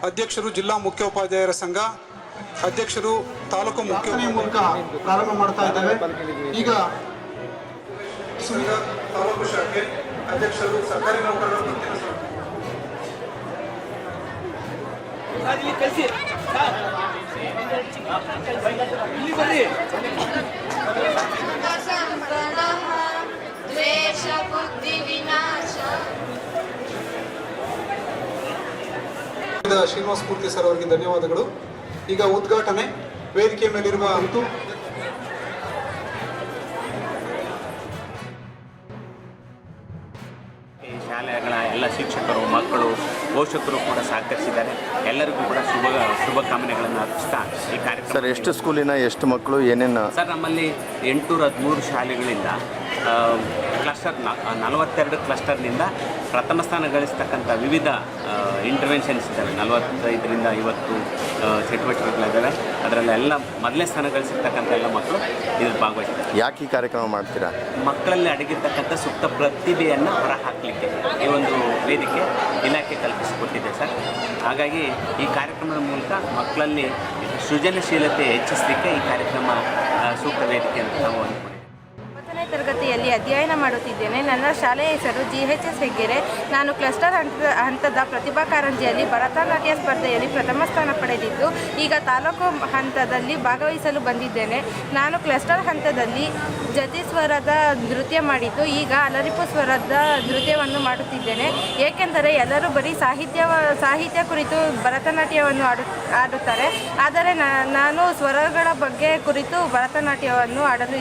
ಅಧ್ಯಕ್ಷರು ಜಿಲ್ಲಾ ಮುಖ್ಯೋಪಾಧ್ಯಾಯರ ಸಂಘ, ಅಧ್ಯಕ್ಷರು ತಾಲೂಕು ಮುಖ್ಯ ಮೂಲಕ ಪ್ರಾರಂಭ ಮಾಡ್ತಾ ಇದ್ದೇವೆ. ಈಗ ತಾಲೂಕು ಶಾಖೆ ಅಧ್ಯಕ್ಷರು ಸರ್ಕಾರಿ ನೌಕರರ ಶ್ರೀನಿವಾಸ ಮೂರ್ತಿ ಸರ್ ಅವರಿಗೆ ಧನ್ಯವಾದಗಳು. ಈಗ ಉದ್ಘಾಟನೆ ವೇದಿಕೆ ಮೇಲಿರುವ ಅಂತೂ ಶಾಲೆಗಳ ಎಲ್ಲ ಶಿಕ್ಷಕರು, ಮಕ್ಕಳು, ಪೋಷಕರು ಕೂಡ ಸಹಕರಿಸಿದ್ದಾರೆ. ಎಲ್ಲರಿಗೂ ಕೂಡ ಶುಭ ಕಾಮನೆಗಳನ್ನು ಅರ್ಪಿಸ್ತಾ ಈ ಕಾರ್ಯಕ್ರಮ. ಸರ್, ಎಷ್ಟು ಸ್ಕೂಲಿನ ಎಷ್ಟು ಮಕ್ಕಳು ಏನೇನು? ಸರ್, ನಮ್ಮಲ್ಲಿ 813 ಶಾಲೆಗಳಿಂದ ಕ್ಲಸ್ಟರ್ 42 ಕ್ಲಸ್ಟರ್ನಿಂದ ಪ್ರಥಮ ಸ್ಥಾನ ಗಳಿಸ್ತಕ್ಕಂಥ ವಿವಿಧ ಇಂಟರ್ವೆನ್ಷನ್ಸ್ ಇದ್ದಾವೆ. 45ರಿಂದ 50 ಚಟುವಟಿಕೆಗಳಿದ್ದಾವೆ. ಅದರಲ್ಲೆಲ್ಲ ಮೊದಲನೇ ಸ್ಥಾನ ಗಳಿಸಿರ್ತಕ್ಕಂಥ ಎಲ್ಲ ಮಕ್ಕಳು ಇದ್ರ ಭಾಗವಹಿಸ್ತಾರೆ. ಯಾಕೆ ಈ ಕಾರ್ಯಕ್ರಮ ಮಾಡ್ತೀರಾ? ಮಕ್ಕಳಲ್ಲಿ ಅಡಗಿರ್ತಕ್ಕಂಥ ಸೂಕ್ತ ಪ್ರತಿಭೆಯನ್ನು ಹೊರಹಾಕಲಿಕ್ಕೆ ಈ ಒಂದು ವೇದಿಕೆ ಇಲಾಖೆ ಕಲ್ಪಿಸಿಕೊಟ್ಟಿದೆ ಸರ್. ಹಾಗಾಗಿ ಈ ಕಾರ್ಯಕ್ರಮದ ಮೂಲಕ ಮಕ್ಕಳಲ್ಲಿ ಸೃಜನಶೀಲತೆ ಹೆಚ್ಚಿಸಲಿಕ್ಕೆ ಈ ಕಾರ್ಯಕ್ರಮ ಸೂಕ್ತ ವೇದಿಕೆ ಅಂತ ನಾವು ಅಂದ್ಕೊಂಡಿದ್ದೀವಿ. ತರಗತಿಯಲ್ಲಿ ಅಧ್ಯಯನ ಮಾಡುತ್ತಿದ್ದೇನೆ. ನನ್ನ ಶಾಲೆಯ ಹೆಸರು GHS ಹೆಗ್ಗೆರೆ. ನಾನು ಕ್ಲಸ್ಟರ್ ಹಂತದ ಪ್ರತಿಭಾ ಕಾರಂಜಿಯಲ್ಲಿ ಭರತನಾಟ್ಯ ಸ್ಪರ್ಧೆಯಲ್ಲಿ ಪ್ರಥಮ ಸ್ಥಾನ ಪಡೆದಿದ್ದು ಈಗ ತಾಲೂಕು ಹಂತದಲ್ಲಿ ಭಾಗವಹಿಸಲು ಬಂದಿದ್ದೇನೆ. ನಾನು ಕ್ಲಸ್ಟರ್ ಹಂತದಲ್ಲಿ ಜತಿ ಸ್ವರದ ನೃತ್ಯ ಮಾಡಿದ್ದು ಈಗ ಅಲರಿಪು ಸ್ವರದ ನೃತ್ಯವನ್ನು ಮಾಡುತ್ತಿದ್ದೇನೆ. ಏಕೆಂದರೆ ಎಲ್ಲರೂ ಬರೀ ಸಾಹಿತ್ಯ ಕುರಿತು ಭರತನಾಟ್ಯವನ್ನು ಆಡುತ್ತಾರೆ. ಆದರೆ ನಾನು ಸ್ವರಗಳ ಬಗ್ಗೆ ಕುರಿತು ಭರತನಾಟ್ಯವನ್ನು ಆಡಲು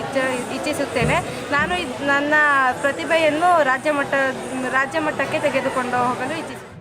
ಇಚ್ಛಿಸುತ್ತೇನೆ. ನಾನು ನನ್ನ ಪ್ರತಿಭೆಯನ್ನು ರಾಜ್ಯ ಮಟ್ಟಕ್ಕೆ ತೆಗೆದುಕೊಂಡು ಹೋಗಲು ಇಚ್ಛಿಸುತ್ತೇನೆ.